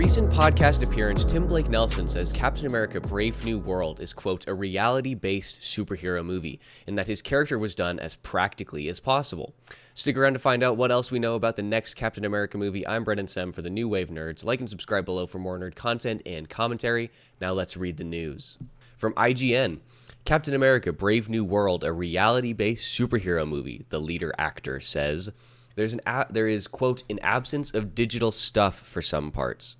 recent podcast appearance, Tim Blake Nelson says Captain America Brave New World is, quote, a reality-based superhero movie, and that his character was done as practically as possible. Stick around to find out what else we know about the next Captain America movie. I'm Brendan Sem for the New Wave Nerds. Like and subscribe below for more nerd content and commentary. Now let's read the news. From IGN, Captain America Brave New World, a reality-based superhero movie, the leader actor says. There is, quote, an absence of digital stuff for some parts.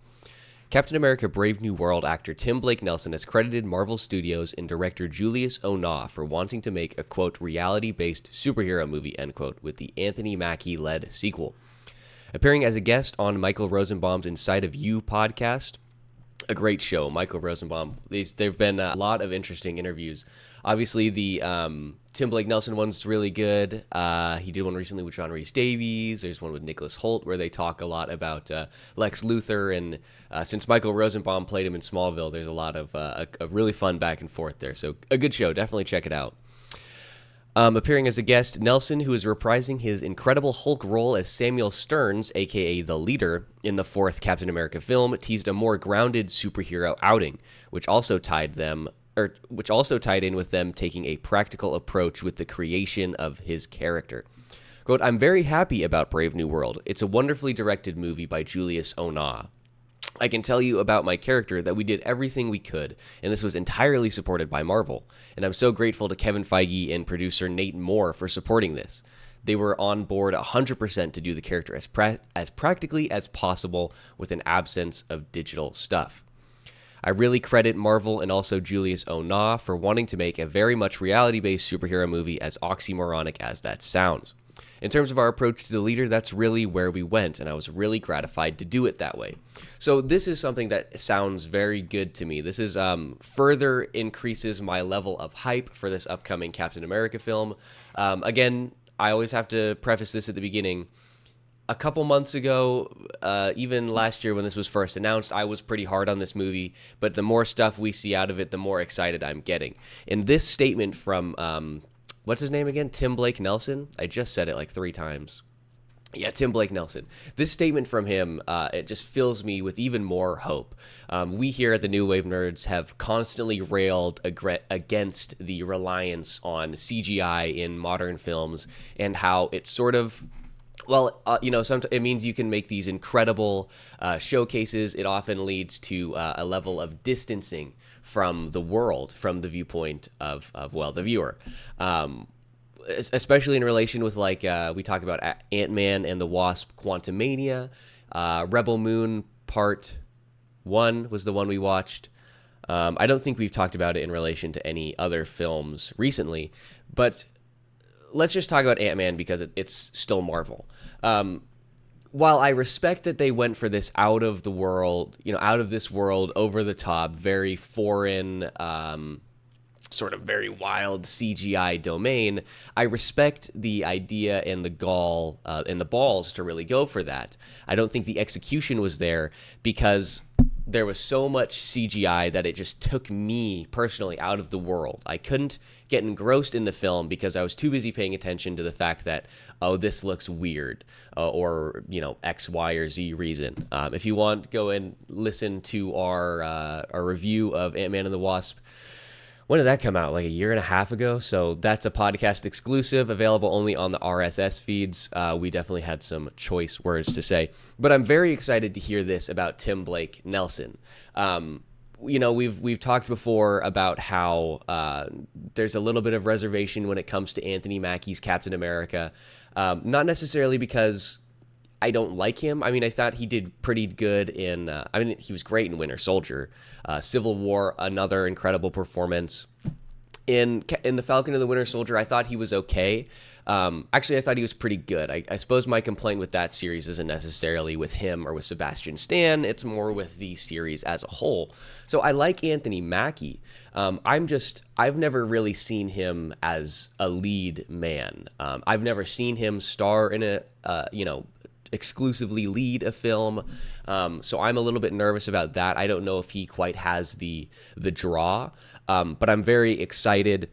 Captain America Brave New World actor Tim Blake Nelson has credited Marvel Studios and director Julius Onah for wanting to make a, quote, reality-based superhero movie, end quote, with the Anthony Mackie-led sequel. Appearing as a guest on Michael Rosenbaum's Inside of You podcast, a great show, Michael Rosenbaum. There have been a lot of interesting interviews. Obviously, the Tim Blake Nelson one's really good. He did one recently with John Rhys Davies. There's one with Nicholas Hoult where they talk a lot about Lex Luthor. And since Michael Rosenbaum played him in Smallville, there's a lot of a really fun back and forth there. So a good show. Definitely check it out. Appearing as a guest, Nelson, who is reprising his Incredible Hulk role as Samuel Stearns, a.k.a. the leader, in the fourth Captain America film, teased a more grounded superhero outing, which also tied in with them taking a practical approach with the creation of his character. Quote, I'm very happy about Brave New World. It's a wonderfully directed movie by Julius Onah. I can tell you about my character that we did everything we could, and this was entirely supported by Marvel. And I'm so grateful to Kevin Feige and producer Nate Moore for supporting this. They were on board 100% to do the character as practically as possible with an absence of digital stuff. I really credit Marvel and also Julius Onah for wanting to make a very much reality-based superhero movie, as oxymoronic as that sounds. In terms of our approach to the leader, that's really where we went, and I was really gratified to do it that way. So this is something that sounds very good to me. This is further increases my level of hype for this upcoming Captain America film. Again, I always have to preface this at the beginning. A couple months ago, even last year when this was first announced, I was pretty hard on this movie, but the more stuff we see out of it, the more excited I'm getting. And this statement from... what's his name again? Tim Blake Nelson? I just said it like 3 times. Yeah, Tim Blake Nelson. This statement from him, it just fills me with even more hope. We here at the New Wave Nerds have constantly railed against the reliance on CGI in modern films and how it's sort of... Well, it means you can make these incredible showcases. It often leads to a level of distancing from the world, from the viewpoint of the viewer. Especially in relation with, like, we talk about Ant-Man and the Wasp Quantumania. Rebel Moon Part 1 was the one we watched. I don't think we've talked about it in relation to any other films recently, but... let's just talk about Ant-Man because it's still Marvel. While I respect that they went for this out of this world, over the top, very foreign, sort of very wild CGI domain, I respect the idea and the gall and the balls to really go for that. I don't think the execution was there because there was so much CGI that it just took me personally out of the world. I couldn't get engrossed in the film because I was too busy paying attention to the fact that, oh, this looks weird, or, X, Y, or Z reason. If you want, go and listen to our review of Ant-Man and the Wasp. When did that come out? Like a year and a half ago? So that's a podcast exclusive, available only on the RSS feeds. We definitely had some choice words to say. But I'm very excited to hear this about Tim Blake Nelson. We've talked before about how there's a little bit of reservation when it comes to Anthony Mackie's Captain America. Not necessarily because I don't like him. I mean, I thought he did pretty good in... he was great in Winter Soldier. Civil War, another incredible performance. In The Falcon and the Winter Soldier, I thought he was okay. Actually, I thought he was pretty good. I suppose my complaint with that series isn't necessarily with him or with Sebastian Stan. It's more with the series as a whole. So I like Anthony Mackie. I've never really seen him as a lead man. I've never seen him star in exclusively lead a film. So I'm a little bit nervous about that. I don't know if he quite has the draw, but I'm very excited.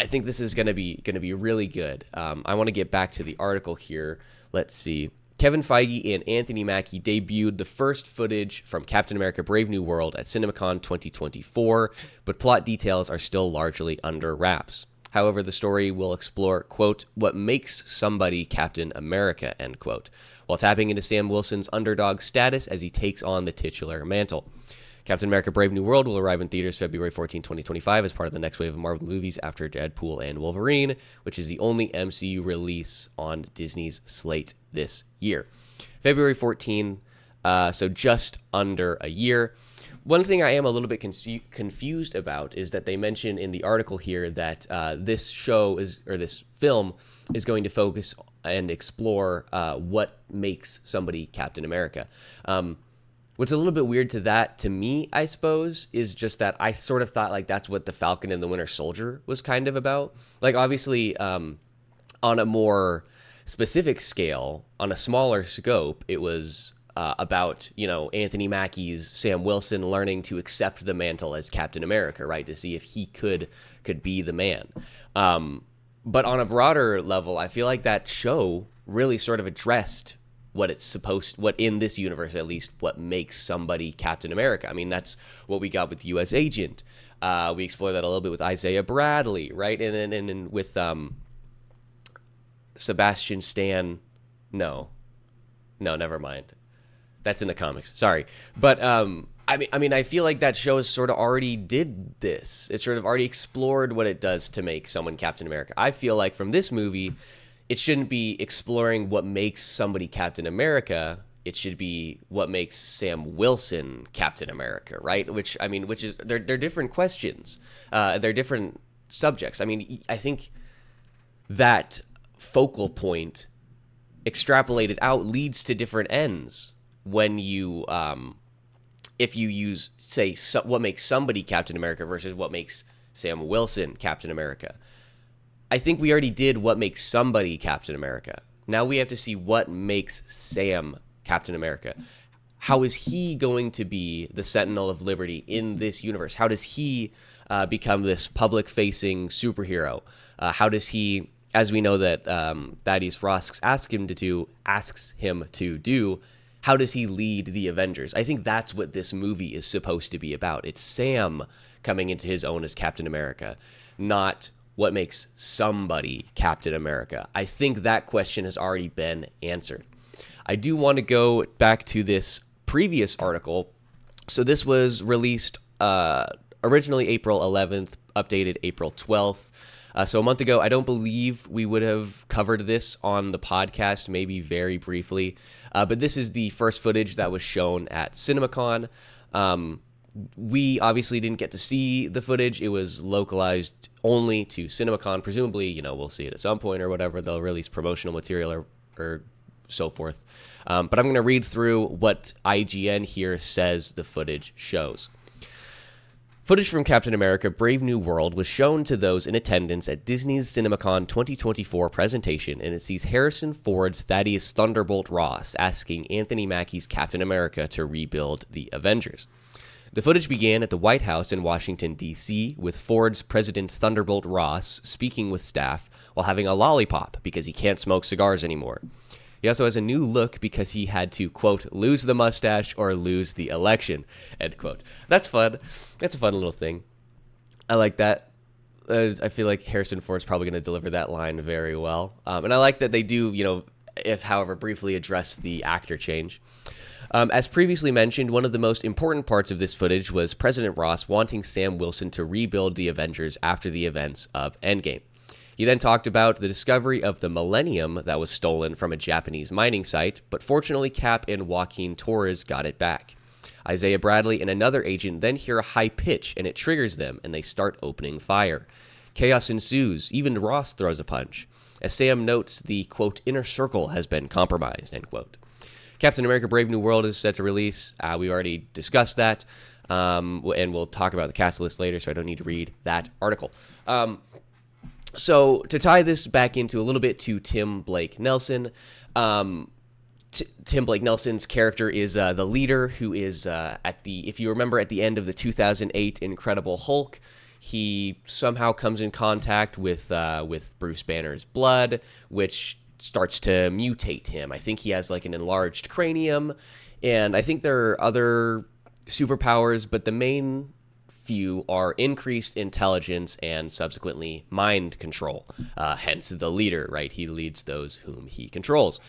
I think this is going to be really good. I want to get back to the article here. Let's see. Kevin Feige and Anthony Mackie debuted the first footage from Captain America Brave New World at Cinemacon 2024, but plot details are still largely under wraps. However, the story will explore, quote, what makes somebody Captain America, end quote, while tapping into Sam Wilson's underdog status as he takes on the titular mantle. Captain America Brave New World will arrive in theaters February 14, 2025 as part of the next wave of Marvel movies after Deadpool and Wolverine, which is the only MCU release on Disney's slate this year. February 14, so just under a year. One thing I am a little bit confused about is that they mention in the article here that this film is going to focus and explore what makes somebody Captain America. What's a little bit weird to me, I suppose, is just that I sort of thought like that's what the Falcon and the Winter Soldier was kind of about. Like, obviously, on a more specific scale, on a smaller scope, it was about, Anthony Mackie's Sam Wilson learning to accept the mantle as Captain America, right? To see if he could be the man. But on a broader level, I feel like that show really sort of addressed what in this universe, at least, what makes somebody Captain America. I mean, that's what we got with U.S. Agent. We explored that a little bit with Isaiah Bradley, right? And then with Sebastian Stan. No, never mind. That's in the comics. Sorry. But I mean, I feel like that show has sort of already did this. It sort of already explored what it does to make someone Captain America. I feel like from this movie, it shouldn't be exploring what makes somebody Captain America. It should be what makes Sam Wilson Captain America, right? Which is they're different questions. They're different subjects. I mean, I think that focal point extrapolated out leads to different ends when you if you use, say, what makes somebody Captain America versus what makes Sam Wilson Captain America. I think we already did what makes somebody Captain America. Now we have to see what makes Sam Captain America. How is he going to be the Sentinel of Liberty in this universe? How does he become this public-facing superhero? How does he, as we know that Thaddeus Ross asks him to do, how does he lead the Avengers? I think that's what this movie is supposed to be about. It's Sam coming into his own as Captain America, not what makes somebody Captain America. I think that question has already been answered. I do want to go back to this previous article. So this was released originally April 11th, updated April 12th. So a month ago, I don't believe we would have covered this on the podcast, maybe very briefly. But this is the first footage that was shown at Cinemacon. We obviously didn't get to see the footage. It was localized only to Cinemacon. Presumably, we'll see it at some point or whatever. They'll release promotional material or so forth. But I'm going to read through what IGN here says the footage shows. Footage from Captain America Brave New World was shown to those in attendance at Disney's Cinemacon 2024 presentation, and it sees Harrison Ford's Thaddeus Thunderbolt Ross asking Anthony Mackie's Captain America to rebuild the Avengers. The footage began at the White House in Washington, D.C., with Ford's President Thunderbolt Ross speaking with staff while having a lollipop because he can't smoke cigars anymore. He also has a new look because he had to, quote, lose the mustache or lose the election, end quote. That's fun. That's a fun little thing. I like that. I feel like Harrison Ford's probably going to deliver that line very well. And I like that they do, however briefly address the actor change. As previously mentioned, one of the most important parts of this footage was President Ross wanting Sam Wilson to rebuild the Avengers after the events of Endgame. He then talked about the discovery of the Millennium that was stolen from a Japanese mining site, but fortunately Cap and Joaquin Torres got it back. Isaiah Bradley and another agent then hear a high pitch, and it triggers them, and they start opening fire. Chaos ensues. Even Ross throws a punch. As Sam notes, the, quote, inner circle has been compromised, end quote. Captain America Brave New World is set to release. We already discussed that, and we'll talk about the cast list later, so I don't need to read that article. So to tie this back into a little bit to Tim Blake Nelson, Tim Blake Nelson's character is the leader who is if you remember at the end of the 2008 Incredible Hulk, he somehow comes in contact with Bruce Banner's blood, which starts to mutate him. I think he has like an enlarged cranium, and I think there are other superpowers, but the main few are increased intelligence and subsequently mind control. Hence the leader, right? He leads those whom he controls.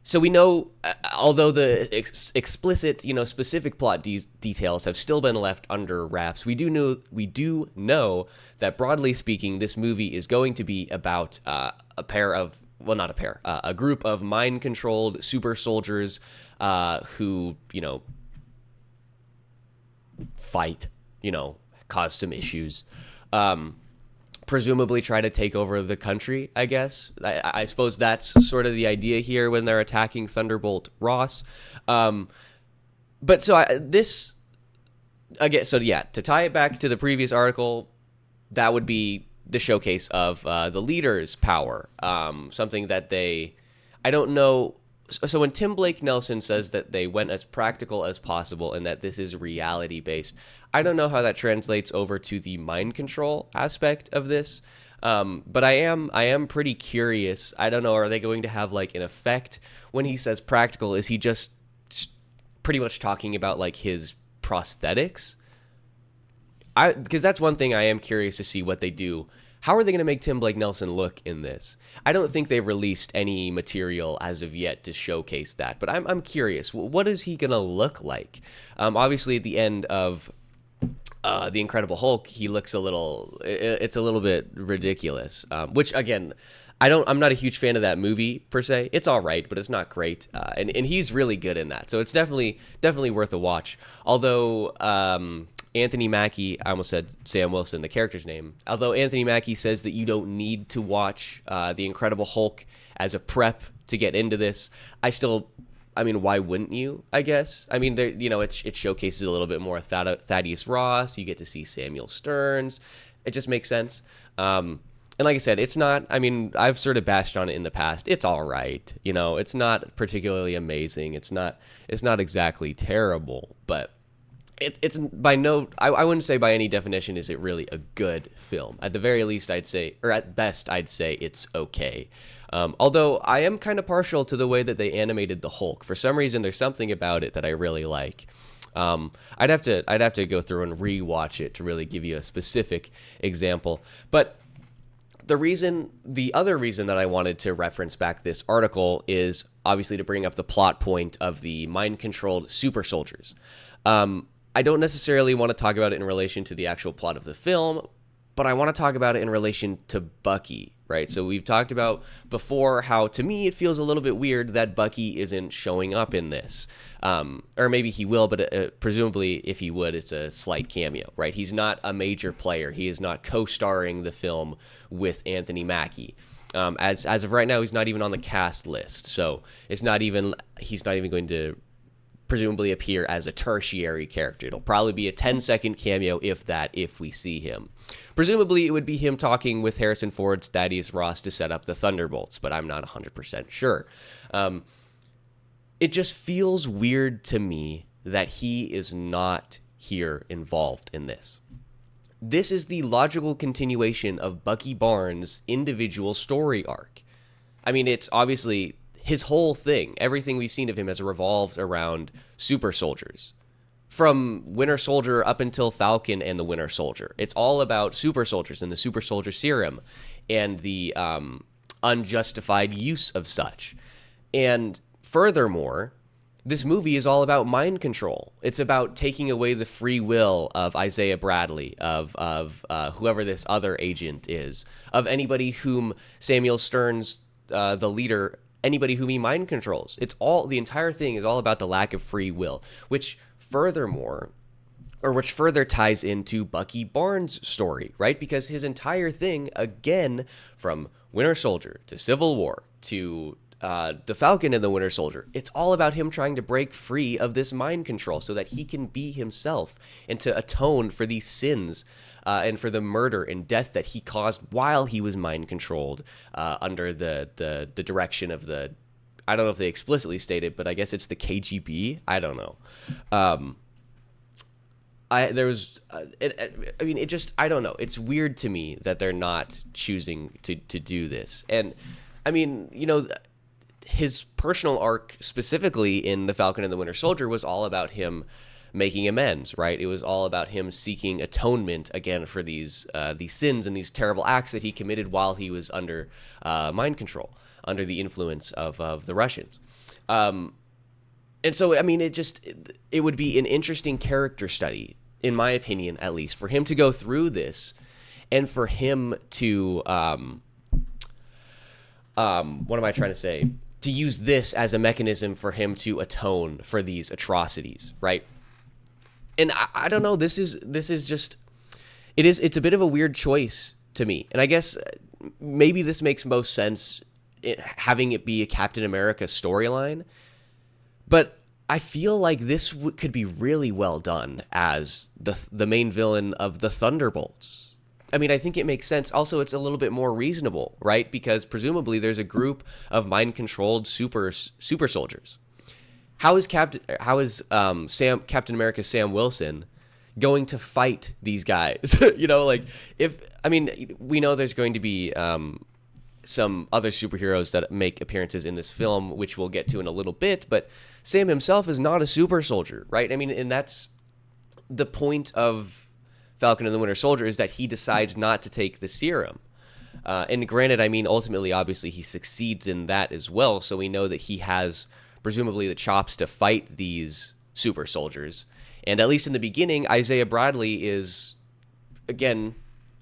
So we know, although the explicit, specific plot details have still been left under wraps, we do know that broadly speaking, this movie is going to be about a group of mind-controlled super soldiers who, fight, cause some issues. Presumably try to take over the country, I guess. I suppose that's sort of the idea here when they're attacking Thunderbolt Ross. To tie it back to the previous article, that would be the showcase of the leader's power. Something that I don't know. So when Tim Blake Nelson says that they went as practical as possible and that this is reality based, I don't know how that translates over to the mind control aspect of this. But I am pretty curious. I don't know. Are they going to have like an effect when he says practical? Is he just pretty much talking about like his prosthetics? Because that's one thing I am curious to see what they do. How are they going to make Tim Blake Nelson look in this? I don't think they've released any material as of yet to showcase that, but I'm curious. What is he going to look like? Obviously, at the end of The Incredible Hulk, he looks it's a little bit ridiculous, which, again, I'm not a huge fan of that movie, per se. It's all right, but it's not great, and he's really good in that, so it's definitely worth a watch. Although... Anthony Mackie, I almost said Sam Wilson, the character's name. Although Anthony Mackie says that you don't need to watch The Incredible Hulk as a prep to get into this, why wouldn't you, I guess? I mean, it showcases a little bit more Thaddeus Ross. You get to see Samuel Stearns. It just makes sense. And like I said, it's not, I've sort of bashed on it in the past. It's all right. It's not particularly amazing. It's not exactly terrible, but it's by I wouldn't say by any definition is it really a good film. At the very least, I'd say, or at best, I'd say it's okay. Although I am kind of partial to the way that they animated the Hulk. For some reason, there's something about it that I really like. I'd have to go through and rewatch it to really give you a specific example. But the other reason that I wanted to reference back this article is obviously to bring up the plot point of the mind-controlled super soldiers. I don't necessarily want to talk about it in relation to the actual plot of the film, but I want to talk about it in relation to Bucky, right? So we've talked about before how, to me, it feels a little bit weird that Bucky isn't showing up in this. Or maybe he will, but presumably if he would, it's a slight cameo, right? He's not a major player. He is not co-starring the film with Anthony Mackie. As of right now, he's not even on the cast list. So he's not even going to presumably appear as a tertiary character. It'll probably be a 10-second cameo, if we see him. Presumably, it would be him talking with Harrison Ford's Thaddeus Ross to set up the Thunderbolts, but I'm not 100% sure. It just feels weird to me that he is not here involved in this. This is the logical continuation of Bucky Barnes' individual story arc. It's obviously... his whole thing, everything we've seen of him has revolved around super soldiers. From Winter Soldier up until Falcon and the Winter Soldier. It's all about super soldiers and the super soldier serum and the unjustified use of such. And furthermore, this movie is all about mind control. It's about taking away the free will of Isaiah Bradley, of whoever this other agent is, of anybody whom Samuel Stearns, the leader, anybody whom he mind controls. The entire thing is all about the lack of free will, which further ties into Bucky Barnes' story, right? Because his entire thing, again, from Winter Soldier to Civil War to the Falcon and the Winter Soldier, it's all about him trying to break free of this mind control so that he can be himself and to atone for these sins and for the murder and death that he caused while he was mind controlled under the direction of the, I don't know if they explicitly state it, but I guess it's the KGB. I don't know. I don't know. It's weird to me that they're not choosing to do this. And I mean, his personal arc specifically in The Falcon and the Winter Soldier was all about him making amends, right? It was all about him seeking atonement again for these sins and these terrible acts that he committed while he was under mind control, under the influence of the Russians. And so, I mean, it would be an interesting character study, in my opinion, at least, for him to go through this and for him to, what am I trying to say? To use this as a mechanism for him to atone for these atrocities, right? And I don't know, this is just, it's a bit of a weird choice to me. And I guess maybe this makes most sense, having it be a Captain America storyline. But I feel like this could be really well done as the main villain of the Thunderbolts. I mean, I think it makes sense. Also, it's a little bit more reasonable, right? Because presumably there's a group of mind-controlled super soldiers. How is Captain America Sam Wilson going to fight these guys? We know there's going to be some other superheroes that make appearances in this film, which we'll get to in a little bit, but Sam himself is not a super soldier, right? I mean, and that's the point of Falcon and the Winter Soldier, is that he decides not to take the serum. And granted, I mean, ultimately, obviously, he succeeds in that as well, so we know that he has presumably the chops to fight these super soldiers. And at least in the beginning, Isaiah Bradley is, again,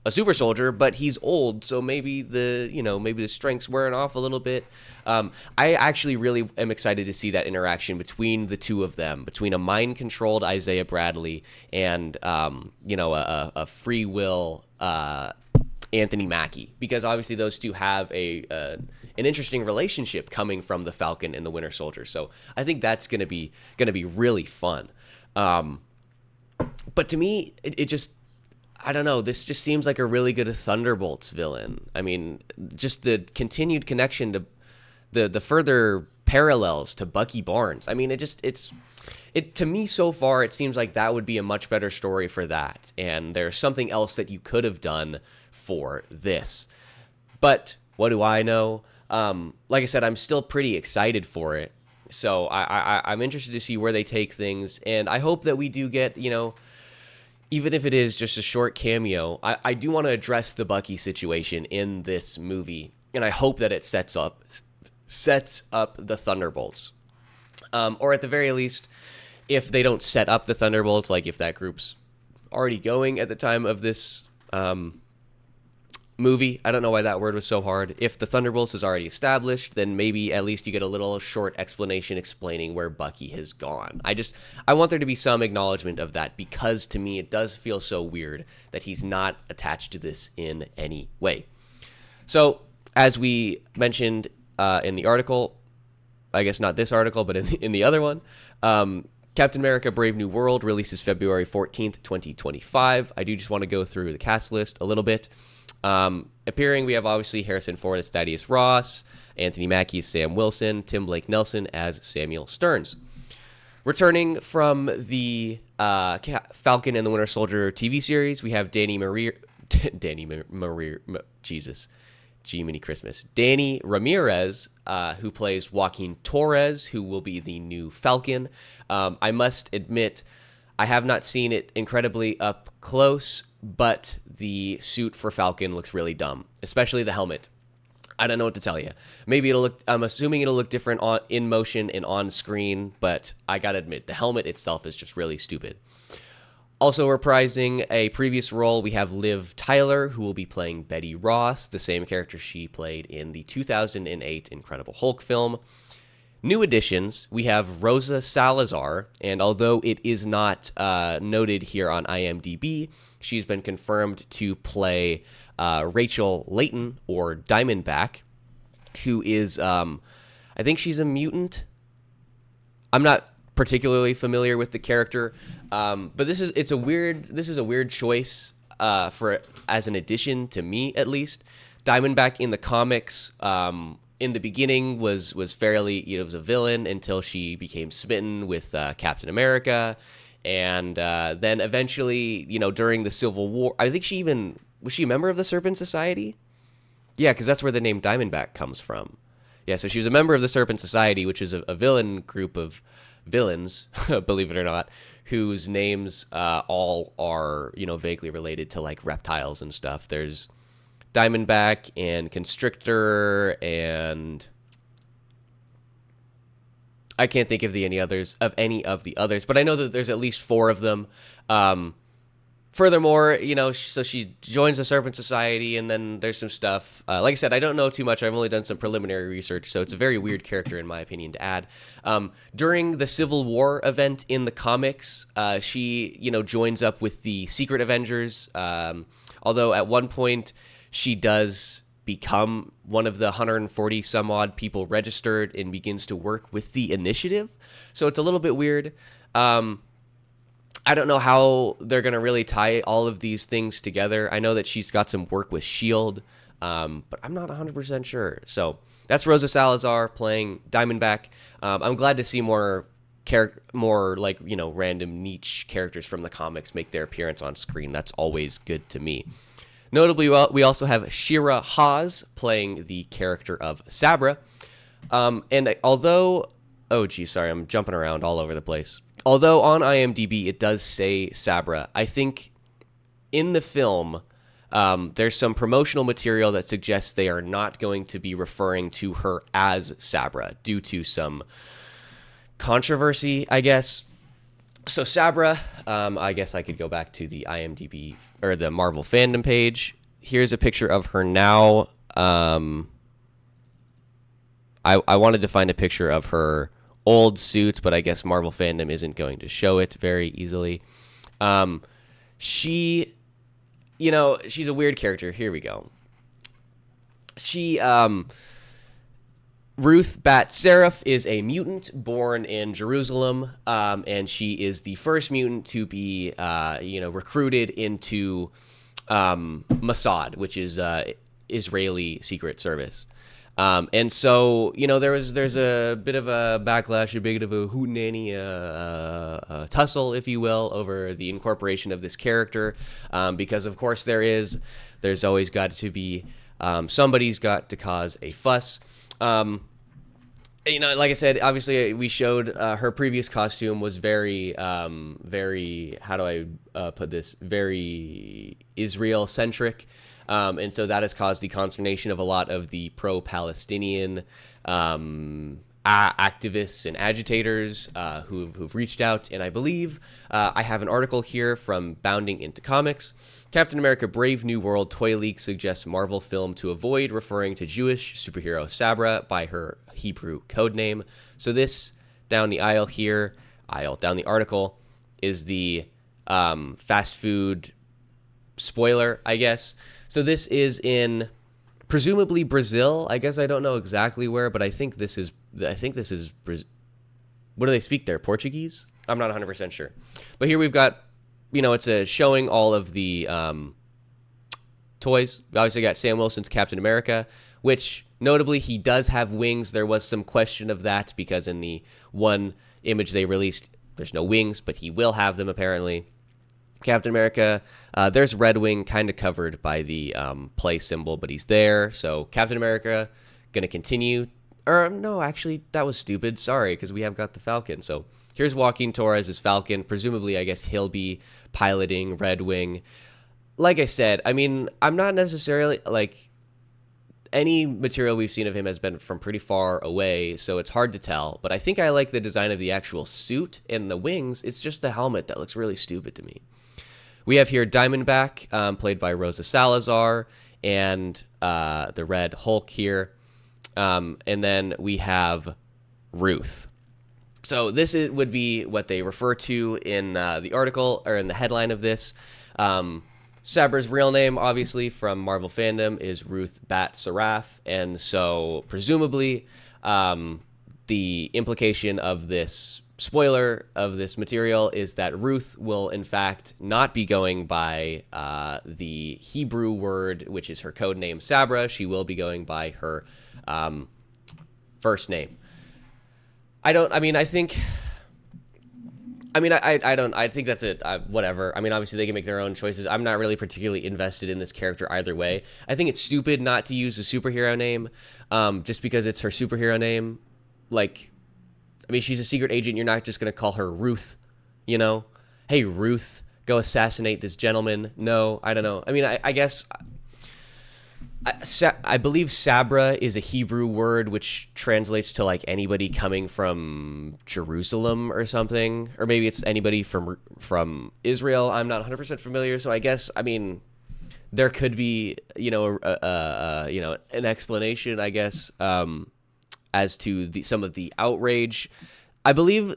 a super soldier, but he's old, so maybe the strength's wearing off a little bit. I actually really am excited to see that interaction between the two of them, between a mind-controlled Isaiah Bradley and a free will Anthony Mackie, because obviously those two have an interesting relationship coming from the Falcon and the Winter Soldier. So I think that's gonna be really fun. But to me, it just, I don't know, this just seems like a really good Thunderbolts villain. I mean, just the continued connection to the further parallels to Bucky Barnes. I mean, it to me so far, it seems like that would be a much better story for that. And there's something else that you could have done for this. But what do I know? Like I said, I'm still pretty excited for it. So I'm interested to see where they take things. And I hope that we do get, even if it is just a short cameo, I do want to address the Bucky situation in this movie. And I hope that it sets up the Thunderbolts. Or at the very least, if they don't set up the Thunderbolts, like if that group's already going at the time of this movie, I don't know why that word was so hard. If the Thunderbolts is already established, then maybe at least you get a little short explanation explaining where Bucky has gone. I want there to be some acknowledgement of that, because to me it does feel so weird that he's not attached to this in any way. So, as we mentioned in the article, I guess not this article, but in the other one, Captain America Brave New World releases February 14th, 2025. I do just want to go through the cast list a little bit. Appearing, we have obviously Harrison Ford as Thaddeus Ross, Anthony Mackie as Sam Wilson, Tim Blake Nelson as Samuel Stearns. Returning from the Falcon and the Winter Soldier TV series, we have Danny Ramirez, who plays Joaquin Torres, who will be the new Falcon. I must admit, I have not seen it incredibly up close, but the suit for Falcon looks really dumb, especially the helmet. I don't know what to tell you. Maybe I'm assuming it'll look different in motion and on screen, but I gotta admit, the helmet itself is just really stupid. Also reprising a previous role, we have Liv Tyler, who will be playing Betty Ross, the same character she played in the 2008 Incredible Hulk film. New additions, we have Rosa Salazar, and although it is not noted here on IMDb, she's been confirmed to play Rachel Layton, or Diamondback, who is, I think she's a mutant. I'm not particularly familiar with the character, but this is a weird choice for as an addition to me, at least. Diamondback in the comics, in the beginning was fairly, was a villain until she became smitten with Captain America, and then eventually, during the Civil War, I think was she a member of the Serpent Society? Yeah, because that's where the name Diamondback comes from. Yeah, so she was a member of the Serpent Society, which is a villain group of villains, believe it or not, whose names all are, vaguely related to like reptiles and stuff. There's Diamondback and Constrictor, and I can't think of any of the others, but I know that there's at least 4 of them. Furthermore, so she joins the Serpent Society, and then there's some stuff. Like I said, I don't know too much. I've only done some preliminary research, so it's a very weird character, in my opinion, to add. During the Civil War event in the comics, she, joins up with the Secret Avengers, although at one point she does become one of the 140 some odd people registered and begins to work with the Initiative. So it's a little bit weird. I don't know how they're going to really tie all of these things together. I know that she's got some work with S.H.I.E.L.D., but I'm not 100% sure. So that's Rosa Salazar playing Diamondback. I'm glad to see more random niche characters from the comics make their appearance on screen. That's always good to me. Notably, we also have Shira Haas playing the character of Sabra. And although... Oh, geez, sorry, I'm jumping around all over the place. Although on IMDb it does say Sabra, I think in the film there's some promotional material that suggests they are not going to be referring to her as Sabra due to some controversy, I guess. So Sabra, I guess I could go back to the IMDb or the Marvel fandom page. Here's a picture of her now. I wanted to find a picture of her old suit, but I guess Marvel fandom isn't going to show it very easily. She's a weird character. Here we go. Ruth Bat Seraph is a mutant born in Jerusalem, and she is the first mutant to be, recruited into Mossad, which is Israeli Secret Service. And so, there's a bit of a backlash, a bit of a hootenanny, tussle, if you will, over the incorporation of this character, because of course there's always got to be, somebody's got to cause a fuss. Like I said, obviously we showed her previous costume was very, how do I put this, very Israel-centric. And so that has caused the consternation of a lot of the pro-Palestinian activists and agitators who've reached out. And I believe I have an article here from Bounding Into Comics. Captain America Brave New World toy leak suggests Marvel film to avoid referring to Jewish superhero Sabra by her Hebrew codename. So this down the article is the fast food spoiler, I guess. So this is in presumably Brazil. I guess I don't know exactly where, but I think this is Brazil. What do they speak there? Portuguese? I'm not 100% sure. But here we've got, it's showing all of the toys. We obviously got Sam Wilson's Captain America, which notably he does have wings. There was some question of that because in the one image they released, there's no wings, but he will have them apparently. Captain America, there's Red Wing kind of covered by the play symbol, but he's there. So Captain America going to continue. Or no, actually, that was stupid. Sorry, because we have got the Falcon. So here's Joaquin Torres as Falcon. Presumably, I guess he'll be piloting Red Wing. Like I said, I mean, I'm not necessarily, any material we've seen of him has been from pretty far away, so it's hard to tell. But I think I like the design of the actual suit and the wings. It's just the helmet that looks really stupid to me. We have here Diamondback, played by Rosa Salazar, and the Red Hulk here. And then we have Ruth. So this would be what they refer to in the article, or in the headline of this. Sabra's real name, obviously, from Marvel fandom, is Ruth Bat Seraph. And so, presumably, the implication of this spoiler of this material is that Ruth will, in fact, not be going by the Hebrew word, which is her code name, Sabra. She will be going by her first name. I think I mean, I don't. I think that's it. Whatever. I mean, obviously they can make their own choices. I'm not really particularly invested in this character either way. I think it's stupid not to use a superhero name, just because it's her superhero name. Like, I mean, she's a secret agent. You're not just gonna call her Ruth, you know? Hey, Ruth, go assassinate this gentleman. No, I don't know. I mean, I guess. I believe Sabra is a Hebrew word which translates to like anybody coming from Jerusalem or something, or maybe it's anybody from Israel. I'm not 100% familiar, so I guess, I mean, there could be, you know, an explanation, I guess, as to some of the outrage. I believe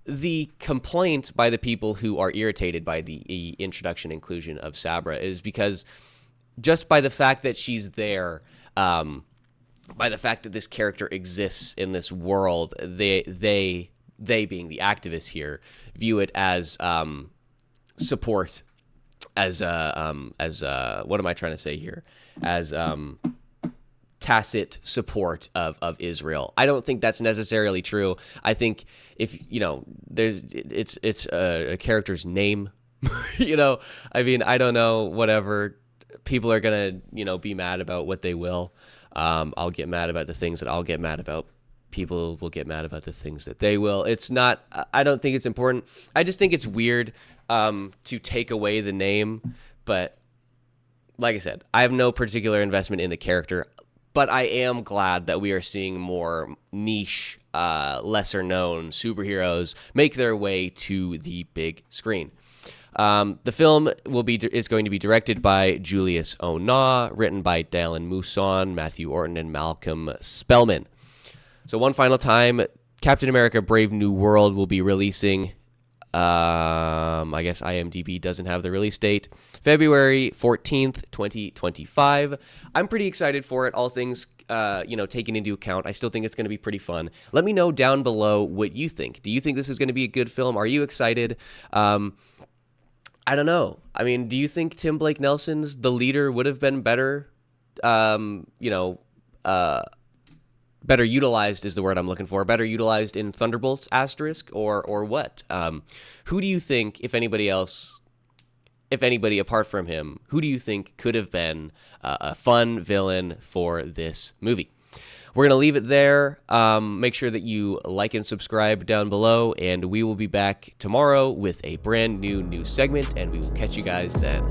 the complaint by the people who are irritated by the introduction inclusion of Sabra is because just by the fact that she's there, by the fact that this character exists in this world, they being the activists here, view it as support, as what am I trying to say here? As tacit support of Israel. I don't think that's necessarily true. I think if, you know, it's a character's name, you know, I mean, I don't know, whatever. People are going to, you know, be mad about what they will. I'll get mad about the things that I'll get mad about. People will get mad about the things that they will. It's not, I don't think it's important. I just think it's weird to take away the name. But like I said, I have no particular investment in the character. But I am glad that we are seeing more niche, lesser known superheroes make their way to the big screen. The film is going to be directed by Julius Onah, written by Dylan Mousson, Matthew Orton, and Malcolm Spellman. So one final time, Captain America Brave New World will be releasing, I guess IMDb doesn't have the release date, February 14th, 2025. I'm pretty excited for it, all things taken into account. I still think it's going to be pretty fun. Let me know down below what you think. Do you think this is going to be a good film? Are you excited? I don't know. I mean, do you think Tim Blake Nelson's The Leader would have been better? Better utilized is the word I'm looking for. Better utilized in Thunderbolts **, or what? Who do you think, if anybody apart from him, who do you think could have been a fun villain for this movie? We're going to leave it there. Make sure that you like and subscribe down below, and we will be back tomorrow with a brand new news segment, and we will catch you guys then.